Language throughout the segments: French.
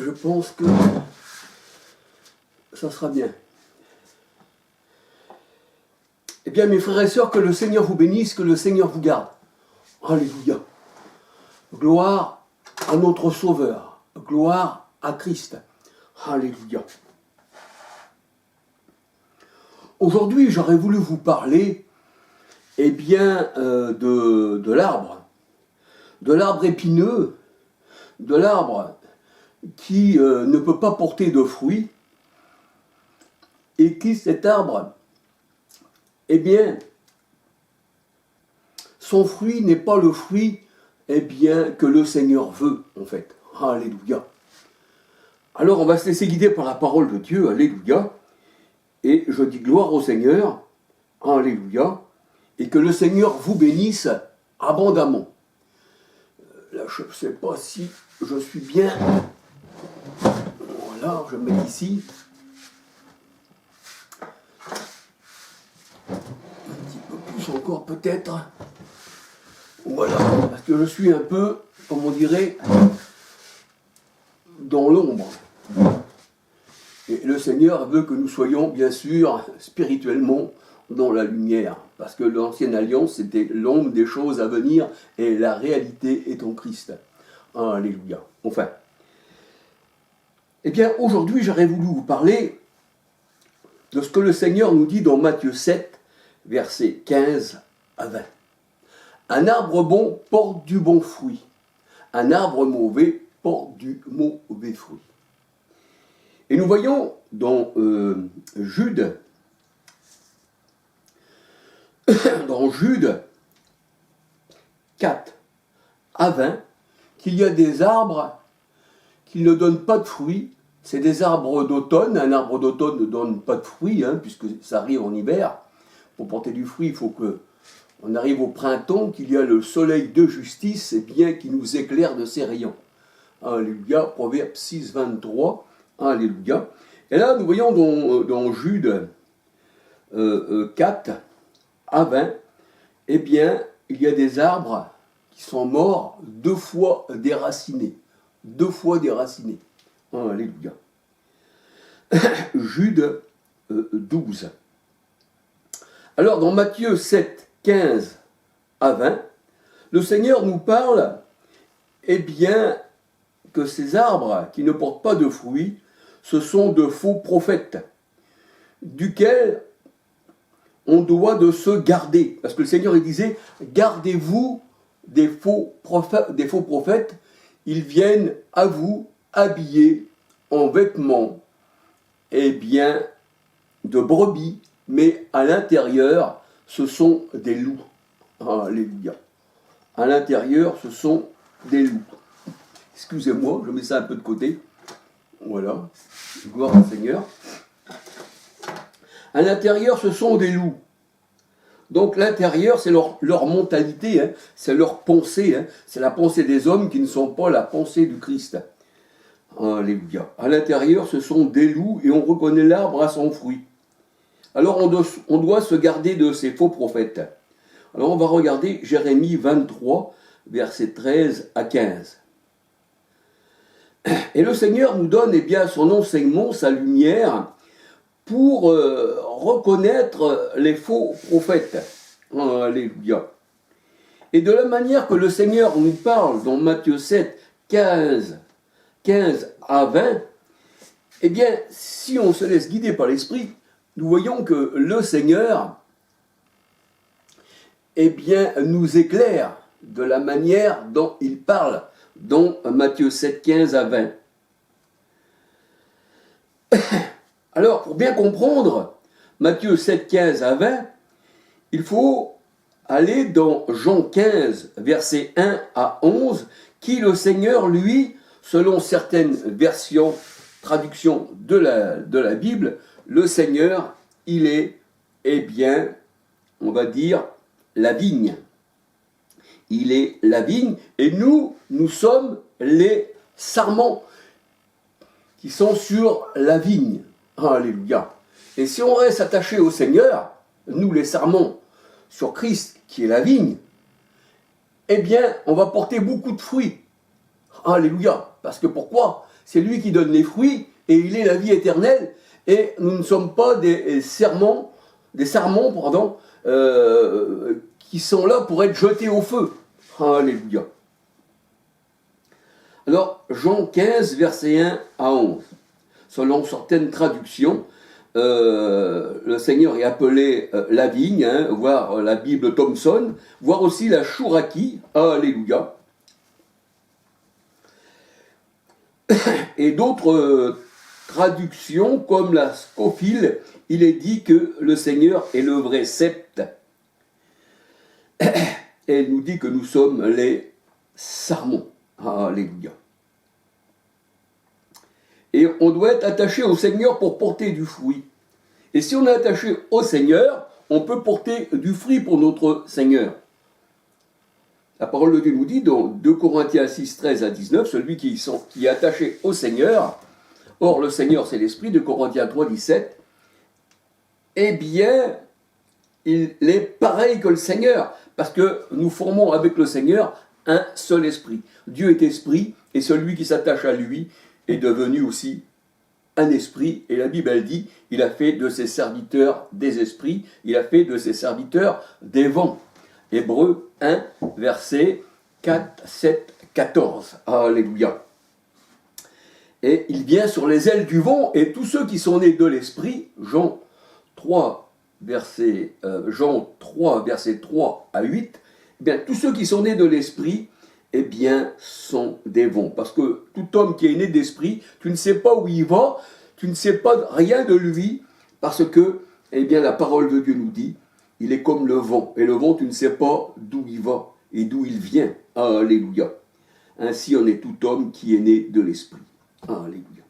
je pense que ça sera bien. Eh bien, mes frères et sœurs, que le Seigneur vous bénisse, que le Seigneur vous garde. Alléluia. Gloire à notre Sauveur. Gloire à Christ. Alléluia. Aujourd'hui, j'aurais voulu vous parler, eh bien, de l'arbre. De l'arbre épineux, de l'arbre qui ne peut pas porter de fruits, et qui, cet arbre, eh bien, son fruit n'est pas le fruit, eh bien, que le Seigneur veut, en fait. Alléluia. Alors, on va se laisser guider par la parole de Dieu, alléluia, et je dis gloire au Seigneur, alléluia, et que le Seigneur vous bénisse abondamment. Là, je ne sais pas si je suis bien. Voilà, je mets ici. Un petit peu plus encore peut-être. Voilà, parce que je suis un peu, comme on dirait, dans l'ombre. Et le Seigneur veut que nous soyons, bien sûr, spirituellement dans la lumière. Parce que l'ancienne alliance, c'était l'ombre des choses à venir, et la réalité est en Christ. Alléluia. Enfin. Eh bien, aujourd'hui, j'aurais voulu vous parler de ce que le Seigneur nous dit dans Matthieu 7, versets 15 à 20. Un arbre bon porte du bon fruit. Un arbre mauvais porte du mauvais fruit. Et nous voyons dans Jude, dans Jude 4 à 20, qu'il y a des arbres qui ne donnent pas de fruits. C'est des arbres d'automne. Un arbre d'automne ne donne pas de fruits, puisque ça arrive en hiver. Pour porter du fruit, il faut qu'on arrive au printemps, qu'il y a le soleil de justice, et bien qui nous éclaire de ses rayons. Alléluia, Proverbe 6, 23. Alléluia. Et là, nous voyons dans Jude 4 à 20, eh bien, il y a des arbres qui sont morts 2 fois déracinés. 2 fois déracinés. Alléluia. Jude 12. Alors, dans Matthieu 7, 15 à 20, le Seigneur nous parle, eh bien, que ces arbres qui ne portent pas de fruits, ce sont de faux prophètes, duquel on doit de se garder. Parce que le Seigneur, il disait, gardez-vous des faux prophètes, ils viennent à vous habillés en vêtements, eh bien, de brebis, mais à l'intérieur, ce sont des loups. Alléluia. À l'intérieur, ce sont des loups. Excusez-moi, je mets ça un peu de côté. Voilà. Gloire au Seigneur. À l'intérieur, ce sont des loups. Donc l'intérieur, c'est leur mentalité, c'est leur pensée, c'est la pensée des hommes qui ne sont pas la pensée du Christ. Alléluia. À l'intérieur, ce sont des loups et on reconnaît l'arbre à son fruit. Alors on doit se garder de ces faux prophètes. Alors on va regarder Jérémie 23, versets 13 à 15. Et le Seigneur nous donne bien son enseignement, sa lumière, pour reconnaître les faux prophètes. Alléluia. Et de la manière que le Seigneur nous parle dans Matthieu 7, 15 à 20, eh bien, si on se laisse guider par l'Esprit, nous voyons que le Seigneur, eh bien, nous éclaire de la manière dont il parle dans Matthieu 7, 15 à 20. Alors, pour bien comprendre Matthieu 7, 15 à 20, il faut aller dans Jean 15, versets 1 à 11, qui le Seigneur, lui, selon certaines versions, traductions de la Bible, le Seigneur, il est, eh bien, on va dire, la vigne. Il est la vigne, et nous sommes les sarments qui sont sur la vigne. Alléluia. Et si on reste attaché au Seigneur, nous les sarments, sur Christ qui est la vigne, eh bien, on va porter beaucoup de fruits. Alléluia. Parce que pourquoi ? c'est lui qui donne les fruits, et il est la vie éternelle, et nous ne sommes pas des sarments, pardon, qui sont là pour être jetés au feu. Alléluia. Alors, Jean 15, versets 1 à 11. Selon certaines traductions, le Seigneur est appelé la vigne, voire la Bible Thomson, voire aussi la chouraki. Alléluia. Et d'autres traductions, comme la Scofield, il est dit que le Seigneur est le vrai sept. Et il nous dit que nous sommes les sarments. Alléluia. Et on doit être attaché au Seigneur pour porter du fruit. Et si on est attaché au Seigneur, on peut porter du fruit pour notre Seigneur. La parole de Dieu nous dit dans 2 Corinthiens 6, 13 à 19, celui qui est attaché au Seigneur, or le Seigneur c'est l'Esprit, 2 Corinthiens 3, 17, eh bien, il est pareil que le Seigneur, parce que nous formons avec le Seigneur un seul esprit. Dieu est esprit, et celui qui s'attache à lui est devenu aussi un esprit, et la Bible elle dit, il a fait de ses serviteurs des esprits, il a fait de ses serviteurs des vents. Hébreux 1, versets 4, 7, 14. Alléluia. Et il vient sur les ailes du vent, et tous ceux qui sont nés de l'esprit, Jean 3, versets 3 à 8, eh bien, tous ceux qui sont nés de l'esprit, eh bien, sont des vents. Parce que tout homme qui est né d'esprit, tu ne sais pas où il va, tu ne sais pas rien de lui, parce que, eh bien, la parole de Dieu nous dit, il est comme le vent. Et le vent, tu ne sais pas d'où il va et d'où il vient. Alléluia. Ainsi, on est tout homme qui est né de l'esprit. Alléluia.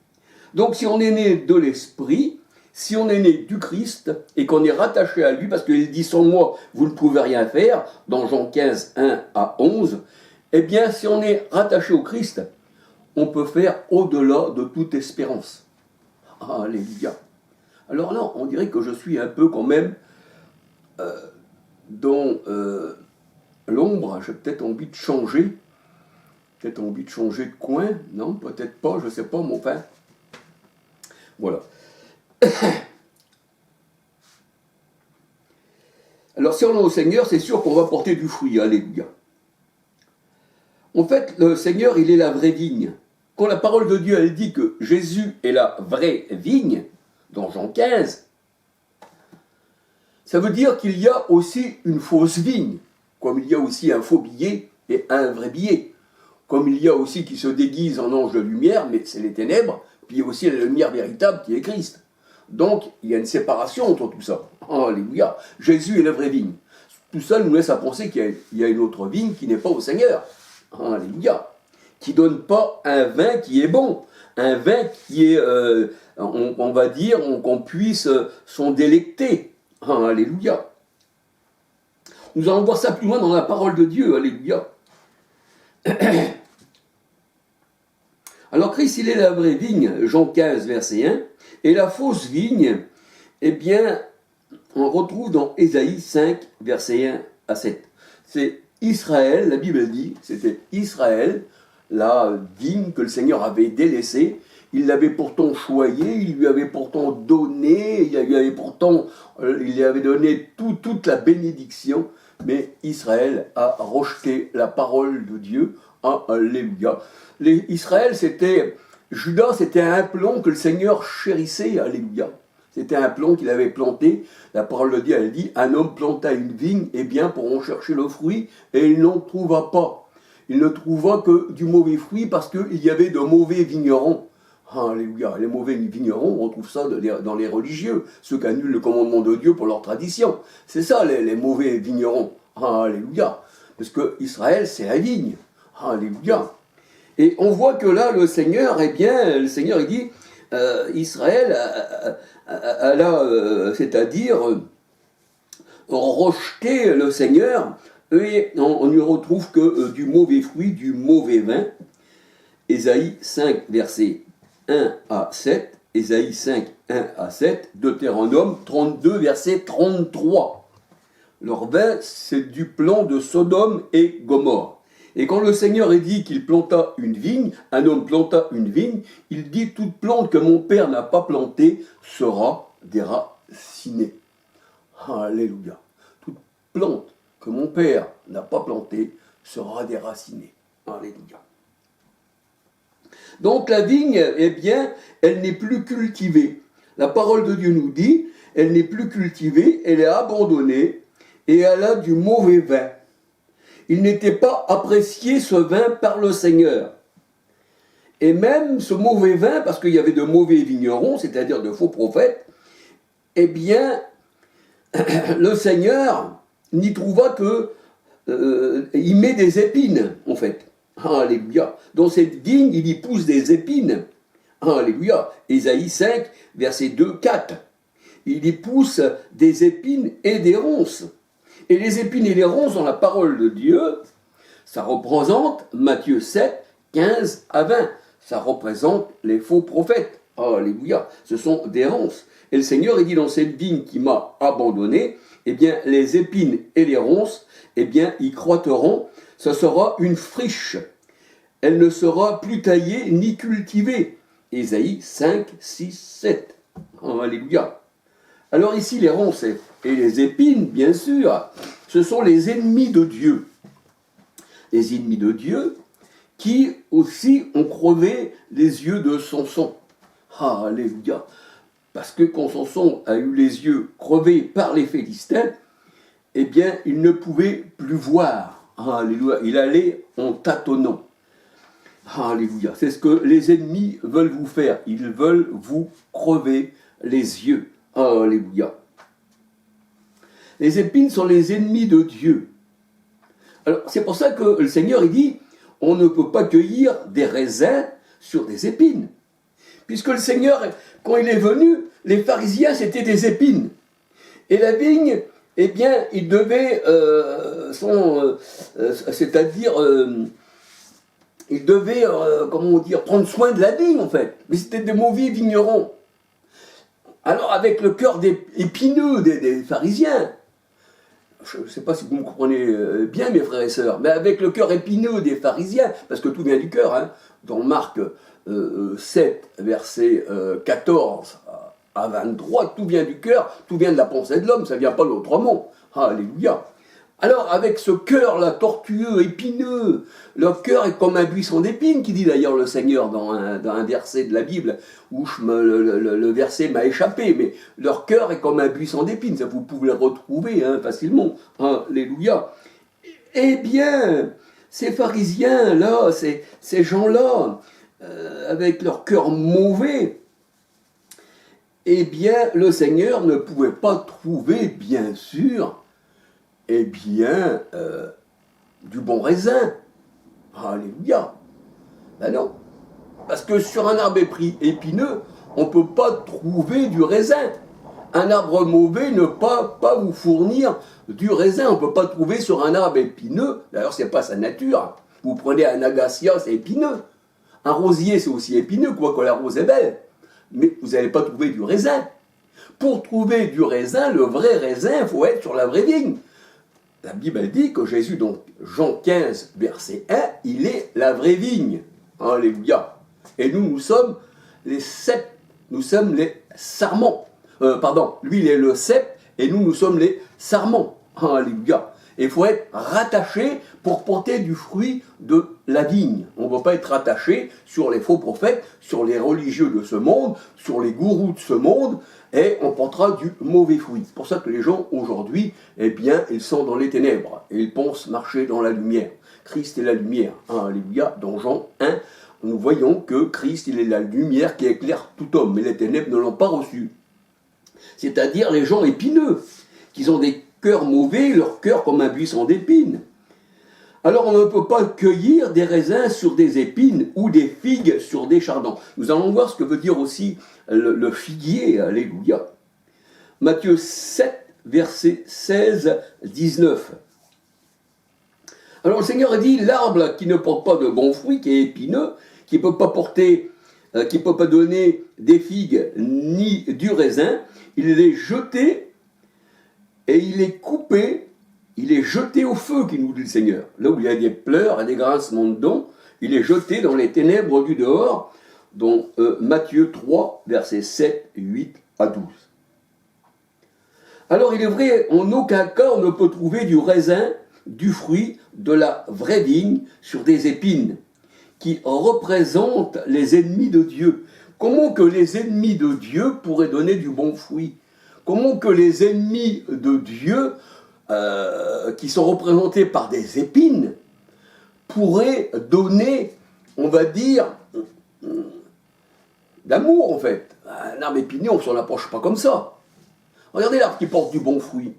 Donc, si on est né de l'esprit, si on est né du Christ et qu'on est rattaché à lui, parce qu'il dit sans moi, vous ne pouvez rien faire, dans Jean 15, 1 à 11, eh bien, si on est rattaché au Christ, on peut faire au-delà de toute espérance. Alléluia. Alors là, on dirait que je suis un peu quand même dans l'ombre. J'ai peut-être envie de changer. Peut-être envie de changer de coin. Non, peut-être pas, je ne sais pas, mais enfin. Voilà. Alors, si on est au Seigneur, c'est sûr qu'on va porter du fruit. Alléluia. En fait, le Seigneur, il est la vraie vigne. Quand la parole de Dieu, elle dit que Jésus est la vraie vigne, dans Jean 15, ça veut dire qu'il y a aussi une fausse vigne, comme il y a aussi un faux billet et un vrai billet. Comme il y a aussi qui se déguise en ange de lumière, mais c'est les ténèbres, puis il y a aussi la lumière véritable qui est Christ. Donc, il y a une séparation entre tout ça. Alléluia. Jésus est la vraie vigne. Tout ça nous laisse à penser qu'il y a une autre vigne qui n'est pas au Seigneur. Alléluia. Qui ne donne pas un vin qui est bon. Un vin qui est, on va dire, qu'on puisse s'en délecter. Alléluia. Nous allons voir ça plus loin dans la parole de Dieu. Alléluia. Alors Christ, il est la vraie vigne, Jean 15, verset 1, et la fausse vigne, eh bien, on retrouve dans Ésaïe 5, verset 1 à 7. C'est Israël, la Bible dit, c'était Israël, la vigne que le Seigneur avait délaissée. Il l'avait pourtant choyée, il lui avait pourtant donné, il lui avait donné toute la bénédiction, mais Israël a rejeté la parole de Dieu. Alléluia. Judas, c'était un plan que le Seigneur chérissait. Alléluia. C'était un plan qu'il avait planté. La parole de Dieu, elle dit, un homme planta une vigne, et bien pour en chercher le fruit, et il n'en trouva pas. Il ne trouva que du mauvais fruit parce qu'il y avait de mauvais vignerons. Alléluia. Les mauvais vignerons, on trouve ça dans les religieux, ceux qui annulent le commandement de Dieu pour leur tradition. C'est ça, les mauvais vignerons. Alléluia. Parce que Israël, c'est la vigne. Alléluia. Et on voit que là, le Seigneur, il dit, Israël, c'est-à-dire rejeter le Seigneur, et on n'y retrouve que du mauvais fruit, du mauvais vin. Ésaïe 5, versets 1 à 7, Ésaïe 5, 1 à 7, Deutéronome 32, verset 33. Leur vin, c'est du plan de Sodome et Gomorrhe. Et quand le Seigneur est dit qu'il planta une vigne, un homme planta une vigne, il dit toute plante que mon père n'a pas plantée sera déracinée. Alléluia. Toute plante que mon père n'a pas plantée sera déracinée. Alléluia. Donc la vigne, eh bien, elle n'est plus cultivée. La parole de Dieu nous dit, elle n'est plus cultivée, elle est abandonnée et elle a du mauvais vin. Il n'était pas apprécié ce vin par le Seigneur. Et même ce mauvais vin, parce qu'il y avait de mauvais vignerons, c'est-à-dire de faux prophètes, eh bien, le Seigneur n'y trouva que, il met des épines, en fait. Alléluia. Dans cette vigne, il y pousse des épines. Alléluia. Ésaïe 5, versets 2, 4. Il y pousse des épines et des ronces. Et les épines et les ronces dans la parole de Dieu, ça représente Matthieu 7, 15 à 20. Ça représente les faux prophètes. Alléluia. Ce sont des ronces. Et le Seigneur, il dit dans cette vigne qui m'a abandonné, eh bien, les épines et les ronces, eh bien, y croîtront. Ce sera une friche. Elle ne sera plus taillée ni cultivée. Ésaïe 5, 6, 7. Alléluia. Alors ici, les ronces et les épines, bien sûr, ce sont les ennemis de Dieu. Les ennemis de Dieu qui aussi ont crevé les yeux de Samson. Alléluia. Parce que quand Samson a eu les yeux crevés par les Philistins, eh bien, il ne pouvait plus voir. Alléluia. Il allait en tâtonnant. Alléluia. C'est ce que les ennemis veulent vous faire. Ils veulent vous crever les yeux. Alléluia. Les épines sont les ennemis de Dieu. Alors, c'est pour ça que le Seigneur, il dit, on ne peut pas cueillir des raisins sur des épines. Puisque le Seigneur, quand il est venu, les pharisiens, c'était des épines. Et la vigne, eh bien, il devait, il devait, comment dire, prendre soin de la vigne, en fait. Mais c'était des mauvais vignerons. Alors, avec le cœur épineux des pharisiens, je ne sais pas si vous me comprenez bien, mes frères et sœurs, mais avec le cœur épineux des pharisiens, parce que tout vient du cœur, hein, dans Marc 7, verset 14 à 23, tout vient du cœur, tout vient de la pensée de l'homme, ça ne vient pas d'autrement. Alléluia. Alors, avec ce cœur-là, tortueux, épineux, leur cœur est comme un buisson d'épines, qui dit d'ailleurs le Seigneur dans un verset de la Bible, où le verset m'a échappé, mais leur cœur est comme un buisson d'épines, ça vous pouvez le retrouver facilement. Alléluia. Eh bien, ces pharisiens-là, ces gens-là, avec leur cœur mauvais, eh bien, le Seigneur ne pouvait pas trouver, bien sûr, eh bien, du bon raisin. Alléluia. Ben non. Parce que sur un arbre épineux, on ne peut pas trouver du raisin. Un arbre mauvais ne peut pas vous fournir du raisin. On ne peut pas trouver sur un arbre épineux. D'ailleurs, ce n'est pas sa nature. Vous prenez un agacia, c'est épineux. Un rosier, c'est aussi épineux, quoique la rose est belle. Mais vous n'allez pas trouver du raisin. Pour trouver du raisin, le vrai raisin, il faut être sur la vraie vigne. La Bible dit que Jésus, donc Jean 15, verset 1, il est la vraie vigne. Alléluia. Et nous sommes les cèpes, nous sommes les sarments. Lui, il est le cep, et nous sommes les sarments. Alléluia. Et il faut être rattaché pour porter du fruit de la vigne. On ne peut pas être rattaché sur les faux prophètes, sur les religieux de ce monde, sur les gourous de ce monde, et on portera du mauvais fruit. C'est pour ça que les gens, aujourd'hui, eh bien, ils sont dans les ténèbres, et ils pensent marcher dans la lumière. Christ est la lumière. Alléluia. Dans Jean 1, nous voyons que Christ, il est la lumière qui éclaire tout homme, mais les ténèbres ne l'ont pas reçu. C'est-à-dire les gens épineux, qui ont des cœurs mauvais, leur cœur comme un buisson d'épines. Alors on ne peut pas cueillir des raisins sur des épines ou des figues sur des chardons. Nous allons voir ce que veut dire aussi le figuier, alléluia. Matthieu 7, versets 16, 19. Alors le Seigneur a dit, l'arbre qui ne porte pas de bons fruits, qui est épineux, qui ne peut pas porter, qui ne peut pas donner des figues ni du raisin, il est jeté et il est coupé il est jeté au feu, qui nous dit le Seigneur. Là où il y a des pleurs et des grincements de dents, il est jeté dans les ténèbres du dehors, dont Matthieu 3, versets 7, 8 à 12. Alors il est vrai, en aucun cas on ne peut trouver du raisin, du fruit, de la vraie vigne sur des épines, qui représentent les ennemis de Dieu. Comment que les ennemis de Dieu pourraient donner du bon fruit? Comment que les ennemis de Dieu, qui sont représentés par des épines, pourraient donner, on va dire, d'amour en fait? Un arbre épineux, on ne s'en approche pas comme ça. Regardez l'arbre qui porte du bon fruit.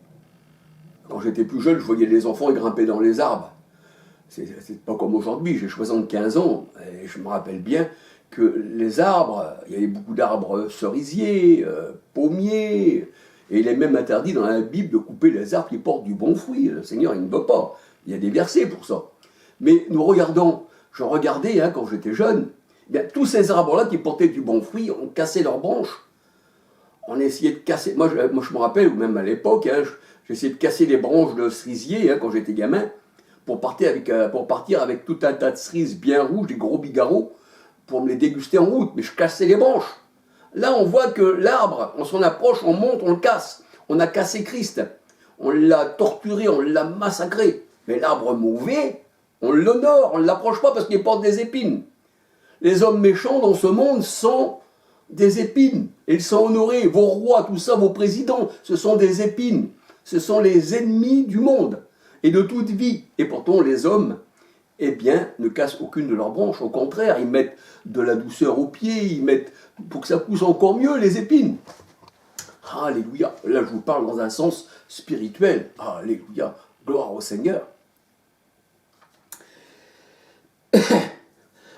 Quand j'étais plus jeune, je voyais les enfants grimper dans les arbres. C'est pas comme aujourd'hui, j'ai 75 ans, et je me rappelle bien que les arbres, il y avait beaucoup d'arbres cerisiers, pommiers, et il est même interdit dans la Bible de couper les arbres qui portent du bon fruit. Le Seigneur, il ne veut pas. Il y a des versets pour ça. Mais nous regardons, je regardais quand j'étais jeune, bien, tous ces arbres-là qui portaient du bon fruit ont cassé leurs branches. On essayait de casser, moi je me rappelle, ou même à l'époque, j'essayais de casser les branches de cerisier quand j'étais gamin, pour partir avec tout un tas de cerises bien rouges, des gros bigarreaux, pour me les déguster en route, mais je cassais les branches. Là, on voit que l'arbre, on s'en approche, on monte, on le casse. On a cassé Christ. On l'a torturé, on l'a massacré. Mais l'arbre mauvais, on l'honore, on ne l'approche pas parce qu'il porte des épines. Les hommes méchants dans ce monde sont des épines. Ils sont honorés. Vos rois, tout ça, vos présidents, ce sont des épines. Ce sont les ennemis du monde et de toute vie. Et pourtant, les hommes, eh bien, ne cassent aucune de leurs branches. Au contraire, ils mettent de la douceur aux pieds, ils mettent, pour que ça pousse encore mieux, les épines. Alléluia. Là, je vous parle dans un sens spirituel. Alléluia. Gloire au Seigneur.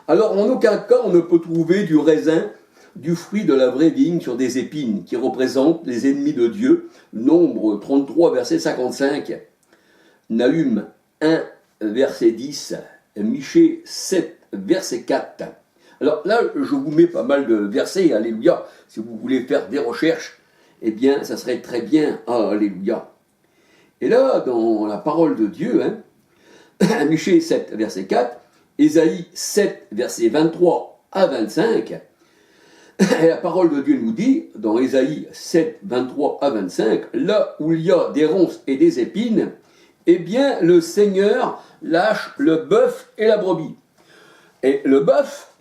Alors, en aucun cas, on ne peut trouver du raisin, du fruit de la vraie vigne sur des épines, qui représentent les ennemis de Dieu. Nombre 33, verset 55. Nahum 1, verset 10. Michée 7, verset 4. Alors là, je vous mets pas mal de versets, alléluia. Si vous voulez faire des recherches, eh bien, ça serait très bien, alléluia. Et là, dans la parole de Dieu, Michée 7, verset 4, Ésaïe 7, verset 23 à 25, et la parole de Dieu nous dit, dans Ésaïe 7, 23 à 25, là où il y a des ronces et des épines, eh bien, le Seigneur lâche le bœuf et la brebis. Et le bœuf,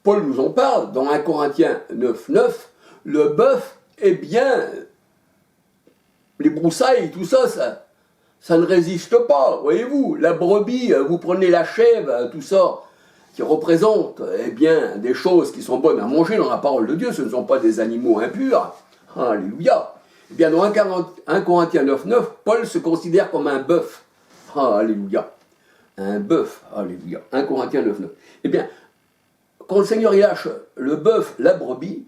Paul nous en parle dans 1 Corinthiens 9, 9, le bœuf, eh bien, les broussailles, tout ça, ça ne résiste pas, voyez-vous. La brebis, vous prenez la chèvre, tout ça, qui représente, eh bien, des choses qui sont bonnes à manger dans la parole de Dieu, ce ne sont pas des animaux impurs. Alléluia. Eh bien, dans 1 Corinthiens 9, 9, Paul se considère comme un bœuf. Alléluia. Un bœuf, alléluia. 1 Corinthiens 9, 9. Eh bien, quand le Seigneur il lâche le bœuf, la brebis,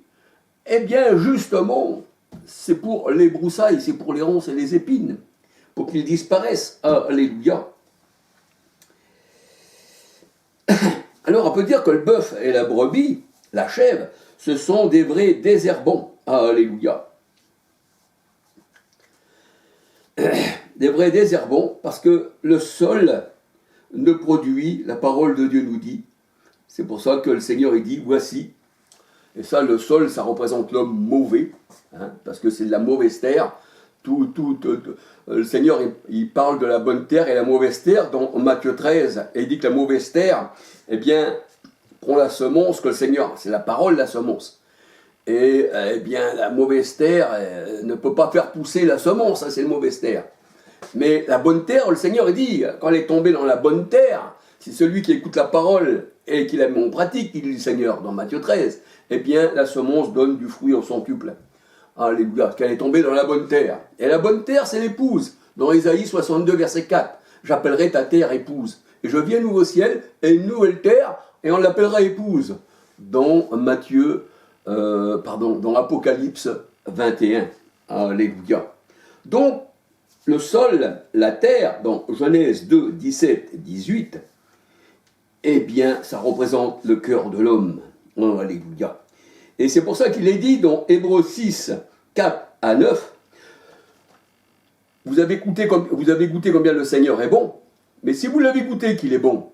eh bien, justement, c'est pour les broussailles, c'est pour les ronces et les épines, pour qu'ils disparaissent. Alléluia. Alors, on peut dire que le bœuf et la brebis, la chèvre, ce sont des vrais désherbants. Alléluia. Des vrais désherbants, parce que le sol ne produit, la parole de Dieu nous dit, c'est pour ça que le Seigneur il dit, voici, et ça le sol ça représente l'homme mauvais, parce que c'est de la mauvaise terre, le Seigneur il parle de la bonne terre et la mauvaise terre dans Matthieu 13, et il dit que la mauvaise terre, eh bien, prend la semence que le Seigneur, c'est la parole la semence, et eh bien la mauvaise terre ne peut pas faire pousser la semence, c'est une mauvaise terre. Mais la bonne terre, le Seigneur il dit, quand elle est tombée dans la bonne terre, c'est celui qui écoute la parole et qui la met en pratique, il dit le Seigneur dans Matthieu 13, eh bien la semence donne du fruit au centuple. Alléluia, qu'elle est tombée dans la bonne terre. Et la bonne terre, c'est l'épouse. Dans Ésaïe 62, verset 4, j'appellerai ta terre épouse. Et je viens nouveau ciel et une nouvelle terre, et on l'appellera épouse. Dans dans Apocalypse 21. Alléluia. Donc, le sol, la terre, dans Genèse 2, 17, 18, eh bien, ça représente le cœur de l'homme. Alléluia. Et c'est pour ça qu'il est dit dans Hébreux 6, 4 à 9, vous avez goûté combien le Seigneur est bon, mais si vous l'avez goûté qu'il est bon,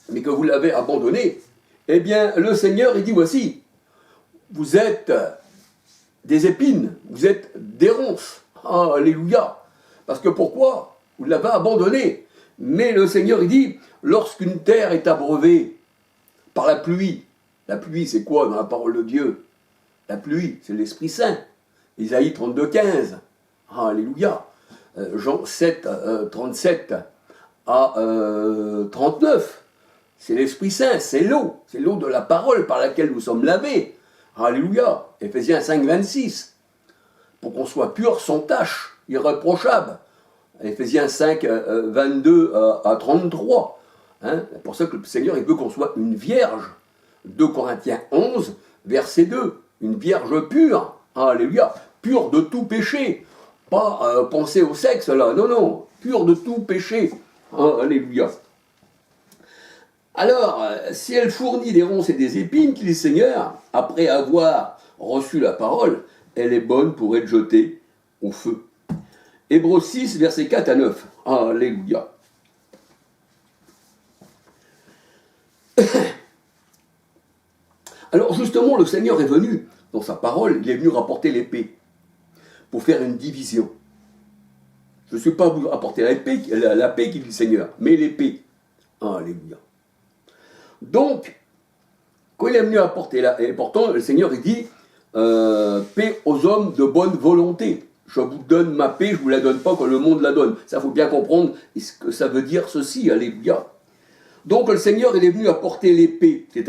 mais que vous l'avez abandonné, eh bien le Seigneur, il dit, voici, vous êtes des épines, vous êtes des ronces. Alléluia. Parce que pourquoi? Vous l'avez abandonné. Mais le Seigneur, il dit, lorsqu'une terre est abreuvée par la pluie c'est quoi dans la parole de Dieu? La pluie, c'est l'Esprit Saint. Isaïe 32, 15. Alléluia. Jean 7, 37 à 39. C'est l'Esprit Saint, c'est l'eau de la parole par laquelle nous sommes lavés. Alléluia. Éphésiens 5, 26. Pour qu'on soit pur, sans tache, irréprochable. Éphésiens 5, 22 à 33. C'est pour ça que le Seigneur, il veut qu'on soit une vierge. 2 Corinthiens 11, verset 2. Une vierge pure. Alléluia. Pure de tout péché. Pas penser au sexe, là. Non. Pure de tout péché. Alléluia. Alors, si elle fournit des ronces et des épines, qu'il est Seigneur, après avoir reçu la parole, elle est bonne pour être jetée au feu. Hébreux 6, versets 4 à 9. Alléluia. Alors justement, le Seigneur est venu, dans sa parole, il est venu rapporter l'épée, pour faire une division. Je ne suis pas venu apporter la paix qui dit le Seigneur, mais l'épée. Alléluia. Donc, quand il est venu apporter et pourtant le Seigneur il dit, paix aux hommes de bonne volonté. Je vous donne ma paix, je ne vous la donne pas comme le monde la donne. Ça, il faut bien comprendre ce que ça veut dire ceci, alléluia. Donc le Seigneur il est venu apporter l'épée, c'est-à-dire